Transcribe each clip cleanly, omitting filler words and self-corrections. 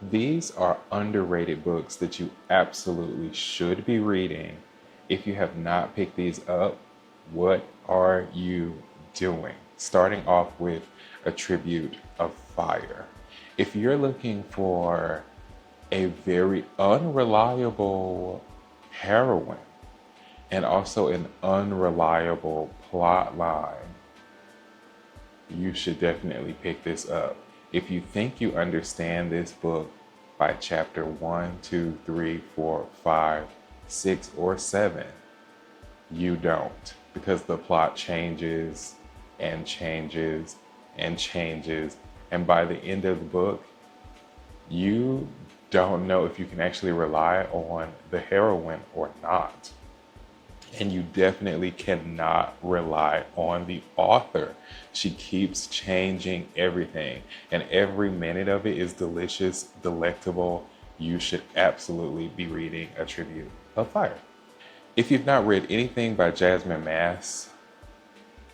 These are underrated books that you absolutely should be reading. If you have not picked these up, what are you doing? Starting off with A Tribute of Fire. If you're looking for a very unreliable heroine and also an unreliable plot line, you should definitely pick this up. If you think you understand this book by chapter 1, 2, 3, 4, 5, 6, or 7, you don't, because the plot changes and changes and changes. And by the end of the book, you don't know if you can actually rely on the heroine or not. And you definitely cannot rely on the author. She keeps changing everything, and every minute of it is delicious, delectable. You should absolutely be reading A Tribute of Fire. If you've not read anything by Jasmine Mass,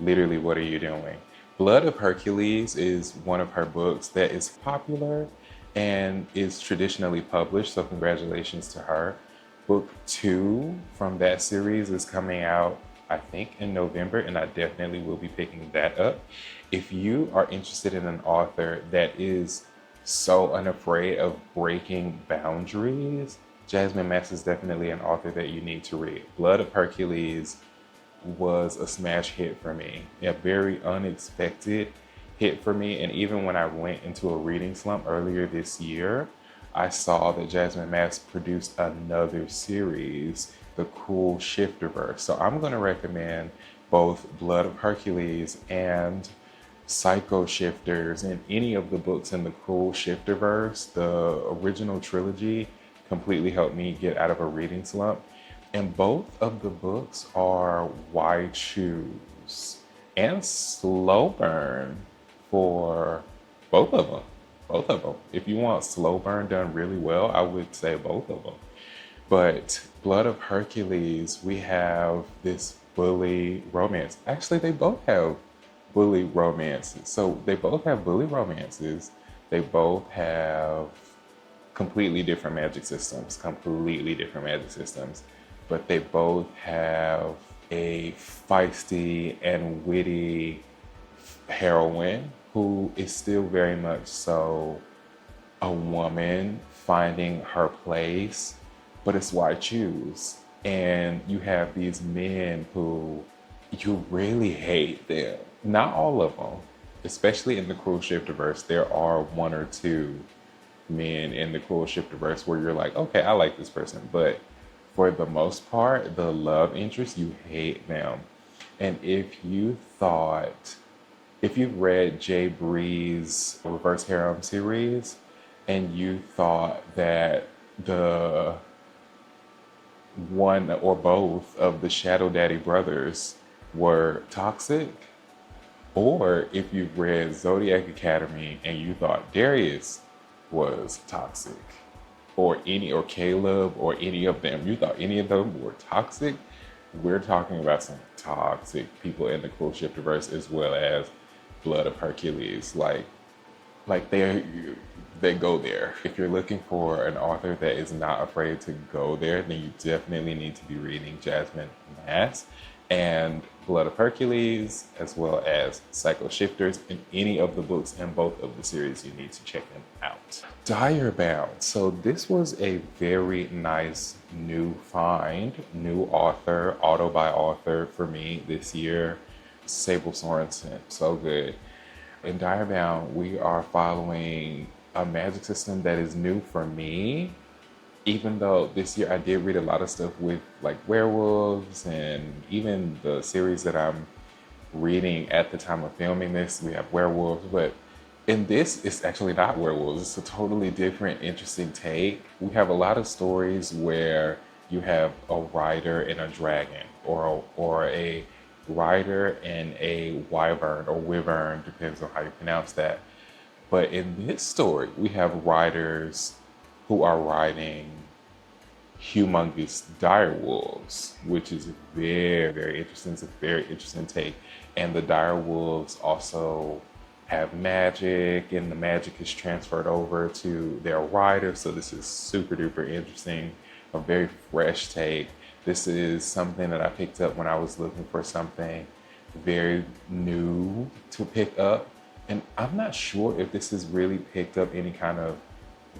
literally, what are you doing? Blood of Hercules is one of her books that is popular and is traditionally published, so congratulations to her. Book 2 from that series is coming out, I think, in November, and I definitely will be picking that up. If you are interested in an author that is so unafraid of breaking boundaries, Jasmine Mass is definitely an author that you need to read. Blood of Hercules was a smash hit for me, a very unexpected hit for me. And even when I went into a reading slump earlier this year, I saw that Jasmine Mass produced another series, The Cool Shifterverse. So I'm going to recommend both Blood of Hercules and Psycho Shifters, and any of the books in the Cool Shifterverse. The original trilogy completely helped me get out of a reading slump. And both of the books are wide choose and slow burn for both of them. Both of them. If you want slow burn done really well, I would say both of them. But Blood of Hercules, we have this bully romance. Actually, they both have bully romances. So they both have bully romances. They both have completely different magic systems, but they both have a feisty and witty heroine who is still very much so a woman finding her place, but it's why I choose. And you have these men who you really hate them. Not all of them, especially in the Cruel Shifterverse. There are one or two men in the Cruel Shifterverse where you're like, okay, I like this person, but for the most part, the love interest, you hate them. And if you've read Jay Bree's Reverse Harem series, and you thought that the one or both of the Shadow Daddy brothers were toxic, or if you've read Zodiac Academy and you thought Darius was toxic, or Caleb or any of them, you thought any of them were toxic, we're talking about some toxic people in the Cool Shifterverse, as well as Blood of Hercules. Like they go there. If you're looking for an author that is not afraid to go there, then you definitely need to be reading Jasmine Mass and Blood of Hercules, as well as Psycho Shifters, and any of the books in both of the series. You need to check them out. Direbound. So this was a very nice new find, new auto by author for me this year. Sable Sorensen, so good. In Direbound, we are following a magic system that is new for me, even though this year I did read a lot of stuff with like werewolves, and even the series that I'm reading at the time of filming this, we have werewolves, but in this, it's actually not werewolves. It's a totally different, interesting take. We have a lot of stories where you have a rider and a dragon, or a rider and a wyvern, or wyvern, depends on how you pronounce that. But in this story, we have riders who are riding humongous dire wolves, which is very, very interesting. It's a very interesting take. And the dire wolves also have magic, and the magic is transferred over to their writer. So this is super duper interesting, a very fresh take. This is something that I picked up when I was looking for something very new to pick up. And I'm not sure if this has really picked up any kind of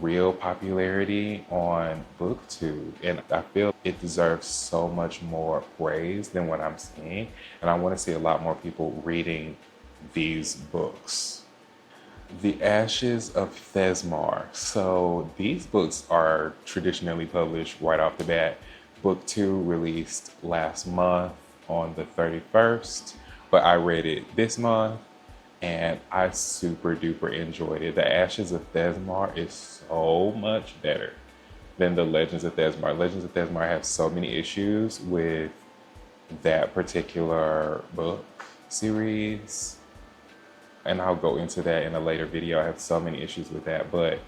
real popularity on BookTube, and I feel it deserves so much more praise than what I'm seeing, and I want to see a lot more people reading these books. The Ashes of Thesmar. So these books are traditionally published right off the bat. Book 2 released last month on the 31st, but I read it this month and I super duper enjoyed it. The Ashes of Thesmar is so much better than the Legends of Thesmar. Legends of Thesmar have so many issues with that particular book series, and I'll go into that in a later video. I have so many issues with that, but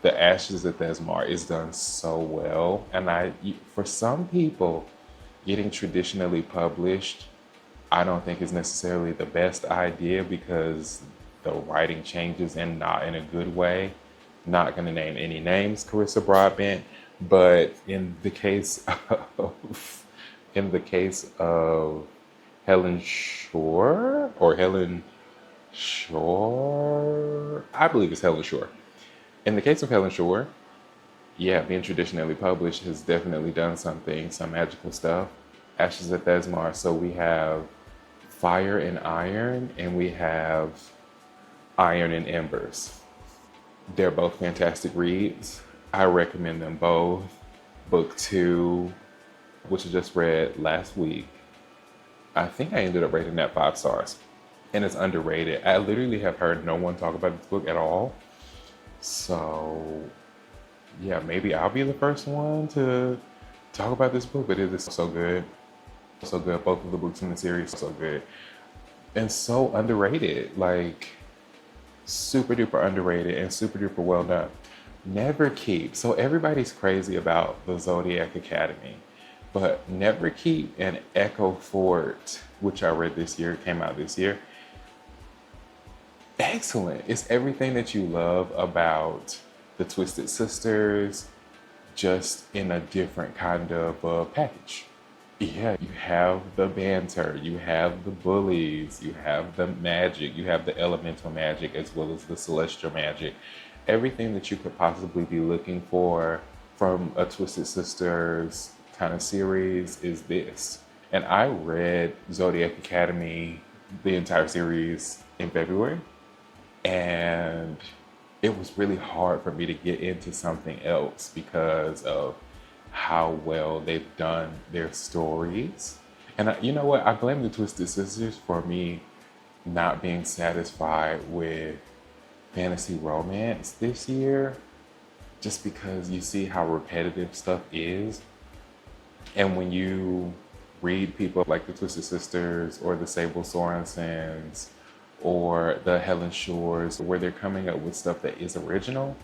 the Ashes of Thesmar is done so well. And for some people, getting traditionally published, I don't think is necessarily the best idea because the writing changes and not in a good way. Not going to name any names, Carissa Broadbent, but in the case of Helen Shore or Helen Shore, I believe it's Helen Shore. In the case of Helen Shore, yeah, being traditionally published has definitely done something, some magical stuff. Ashes of Thesmar, so we have Fire and Iron, and we have Iron and Embers. They're both fantastic reads. I recommend them both. Book 2, which I just read last week, I think I ended up rating that 5 stars. And it's underrated. I literally have heard no one talk about this book at all. So, yeah, maybe I'll be the first one to talk about this book, but it is so good. So good. Both of the books in the series are so good. And so underrated. Like, super duper underrated and super duper well done. Never Keep. So everybody's crazy about the Zodiac Academy, but Never Keep and Echo Fort, which I read this year, came out this year. Excellent. It's everything that you love about the Twisted Sisters, just in a different kind of package. Yeah, you have the banter, you have the bullies, you have the magic, you have the elemental magic as well as the celestial magic. Everything that you could possibly be looking for from a Twisted Sisters kind of series is this. And I read Zodiac Academy, the entire series, in February, and it was really hard for me to get into something else because of how well they've done their stories. And you know what? I blame the Twisted Sisters for me not being satisfied with fantasy romance this year, just because you see how repetitive stuff is. And when you read people like the Twisted Sisters or the Sable Sorensens or the Helen Shores, where they're coming up with stuff that is original,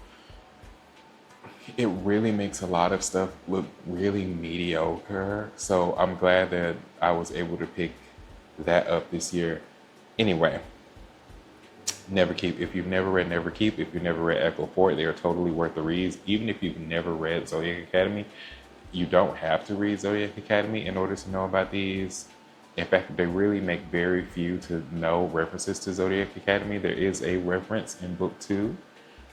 it really makes a lot of stuff look really mediocre. So I'm glad that I was able to pick that up this year. Anyway, Never Keep. If you've never read Never Keep, if you've never read Echo Fort, they are totally worth the reads. Even if you've never read Zodiac Academy, you don't have to read Zodiac Academy in order to know about these. In fact, they really make very few to no references to Zodiac Academy. There is a reference in book 2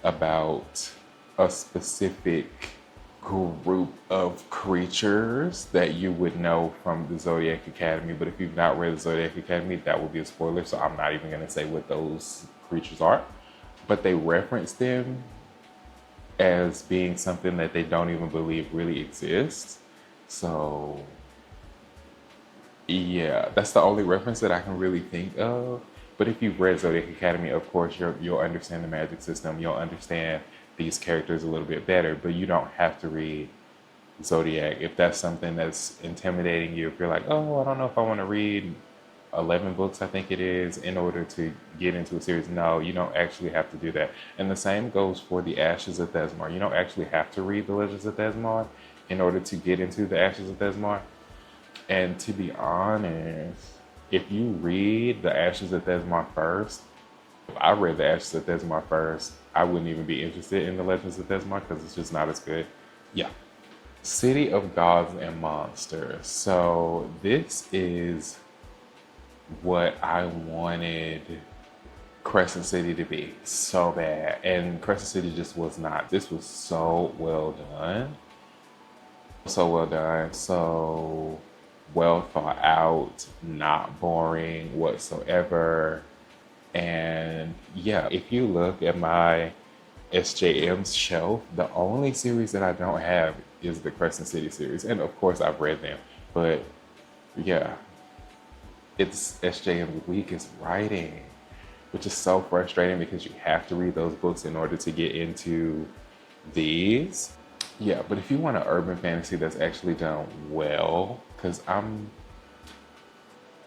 about a specific group of creatures that you would know from the Zodiac Academy. But if you've not read the Zodiac Academy, that would be a spoiler. So I'm not even going to say what those creatures are. But they reference them as being something that they don't even believe really exists. So yeah, that's the only reference that I can really think of. But if you've read Zodiac Academy, of course, you'll understand the magic system. You'll understand these characters a little bit better, but you don't have to read Zodiac. If that's something that's intimidating you, if you're like, oh, I don't know if I want to read 11 books, I think it is, in order to get into a series. No, you don't actually have to do that. And the same goes for the Ashes of Thesmar. You don't actually have to read the Legends of Thesmar in order to get into the Ashes of Thesmar. And to be honest, if you read the Ashes of Thesmar first, I read the Ashes of Desmar first. I wouldn't even be interested in the Legends of Desmar because it's just not as good. Yeah. City of Gods and Monsters. So this is what I wanted Crescent City to be so bad. And Crescent City just was not. This was so well done. So well done. So well thought out, not boring whatsoever. And yeah, if you look at my SJM's shelf, the only series that I don't have is the Crescent City series. And of course, I've read them. But yeah, it's SJM's weakest writing, which is so frustrating because you have to read those books in order to get into these. Yeah, but if you want an urban fantasy that's actually done well, because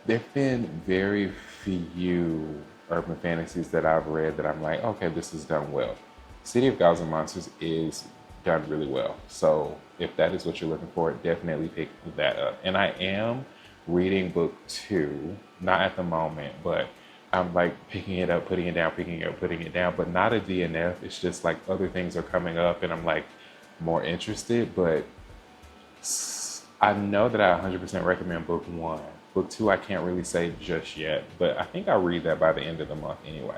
there've been very few urban fantasies that I've read that I'm like, okay, this is done well. City of Gods and Monsters is done really well. So if that is what you're looking for, definitely pick that up. And I am reading book 2, not at the moment, but I'm like picking it up, putting it down, picking it up, putting it down, but not a DNF. It's just like other things are coming up and I'm like more interested, but I know that I 100% recommend book 1. Book 2, I can't really say just yet, but I think I'll read that by the end of the month anyway.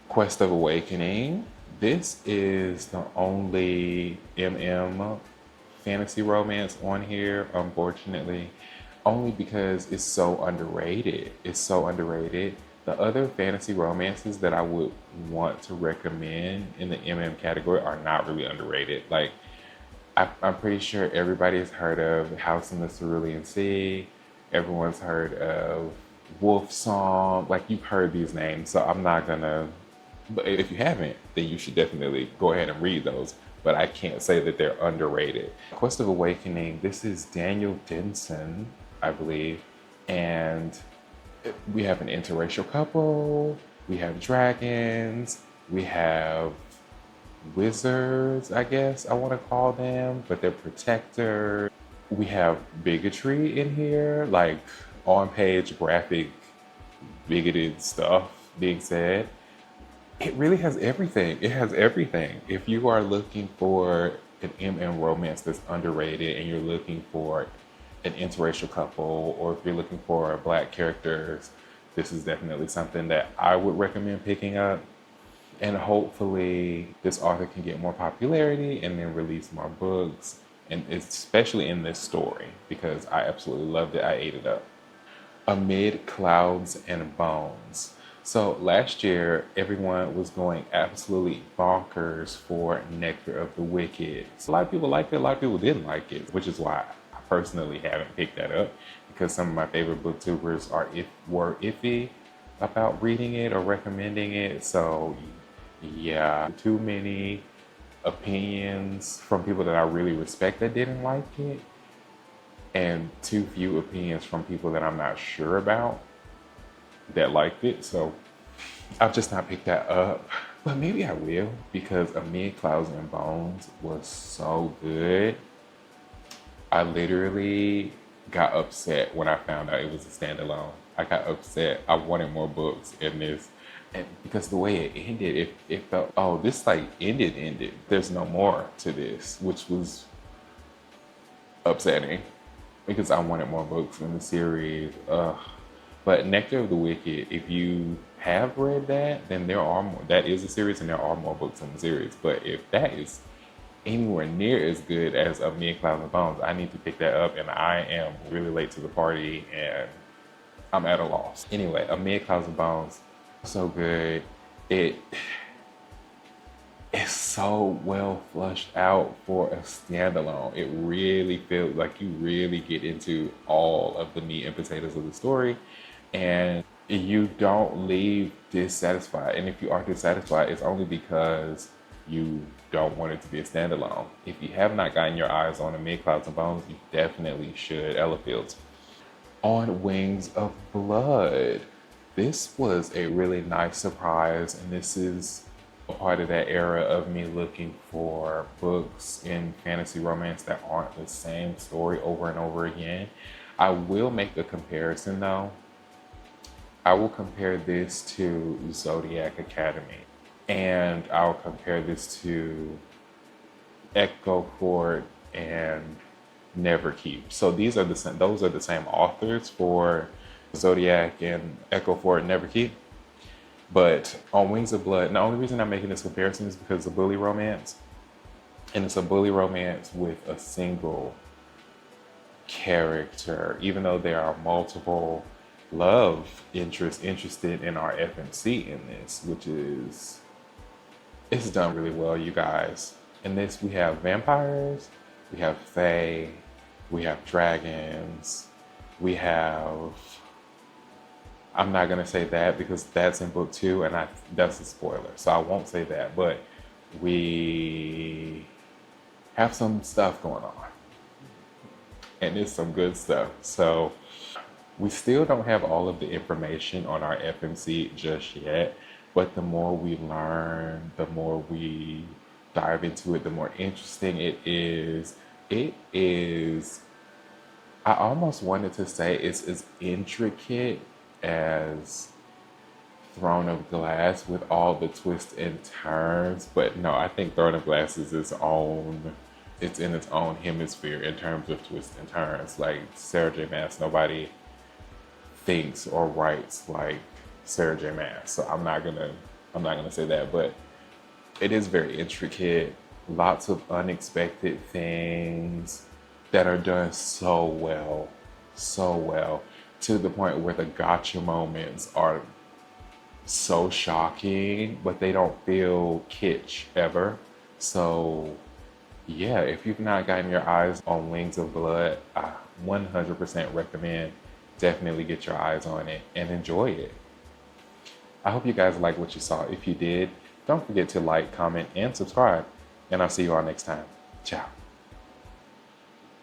Quest of Awakening. This is the only fantasy romance on here, unfortunately, only because it's so underrated. It's so underrated. The other fantasy romances that I would want to recommend in the category are not really underrated. Like, I'm pretty sure everybody's heard of House in the Cerulean Sea. Everyone's heard of Wolf Song. Like, you've heard these names, so I'm not gonna. But if you haven't, then you should definitely go ahead and read those. But I can't say that they're underrated. Quest of Awakening, this is Daniel Denson, I believe. And we have an interracial couple. We have dragons. We have wizards, I guess I want to call them, but they're protectors. We have bigotry in here, like on-page graphic bigoted stuff being said. It really has everything. It has everything. If you are looking for an romance that's underrated and you're looking for an interracial couple, or if you're looking for Black characters, this is definitely something that I would recommend picking up. And hopefully this author can get more popularity and then release more books, and especially in this story, because I absolutely loved it. I ate it up. Amid Clouds and Bones. So last year, everyone was going absolutely bonkers for Nectar of the Wicked. So a lot of people liked it, a lot of people didn't like it, which is why I personally haven't picked that up, because some of my favorite booktubers were iffy about reading it or recommending it. So yeah, too many opinions from people that I really respect that didn't like it, and too few opinions from people that I'm not sure about that liked it. So I've just not picked that up, but maybe I will, because Amid Clouds and Bones was so good. I literally got upset when I found out it was a standalone. I got upset. I wanted more books in this. And because the way it ended, it felt, oh, this like ended. There's no more to this, which was upsetting because I wanted more books in the series. But Nectar of the Wicked, if you have read that, then there are more. That is a series, and there are more books in the series. But if that is anywhere near as good as Amid Clouds and Bones, I need to pick that up, and I am really late to the party, and I'm at a loss. Anyway, Amid Clouds and Bones, so good. It's so well flushed out for a standalone. It really feels like you really get into all of the meat and potatoes of the story, and you don't leave dissatisfied. And if you are dissatisfied, it's only because you don't want it to be a standalone. If you have not gotten your eyes on Amid Clouds and Bones, you definitely should. Ella Fields. On Wings of Blood. This was a really nice surprise, and this is a part of that era of me looking for books in fantasy romance that aren't the same story over and over again. I will make a comparison though. I will compare this to Zodiac Academy, and I'll compare this to Echo Fort and Never Keep. So these are the same, those are the same authors for Zodiac and Echo Fort and Never Keep. But on Wings of Blood, the only reason I'm making this comparison is because it's a bully romance. And it's a bully romance with a single character, even though there are multiple love interests interested in our FMC in this, which is, it's done really well, you guys. In this, we have vampires, we have fae, we have dragons, we have, I'm not gonna say that because that's in book 2 and that's a spoiler, so I won't say that, but we have some stuff going on. And it's some good stuff. So we still don't have all of the information on our FMC just yet, but the more we learn, the more we dive into it, the more interesting it is. It is, I almost wanted to say it's as intricate as Throne of Glass with all the twists and turns, but no, I think Throne of Glass is its own, it's in its own hemisphere in terms of twists and turns. Like Sarah J. Maas, nobody thinks or writes like Sarah J. Maas. So I'm not gonna say that, but it is very intricate. Lots of unexpected things that are done so well, to the point where the gotcha moments are so shocking, but they don't feel kitsch ever. So yeah, if you've not gotten your eyes on Wings of Blood, I 100% recommend definitely get your eyes on it and enjoy it. I hope you guys like what you saw. If you did, don't forget to like, comment, and subscribe. And I'll see you all next time. Ciao.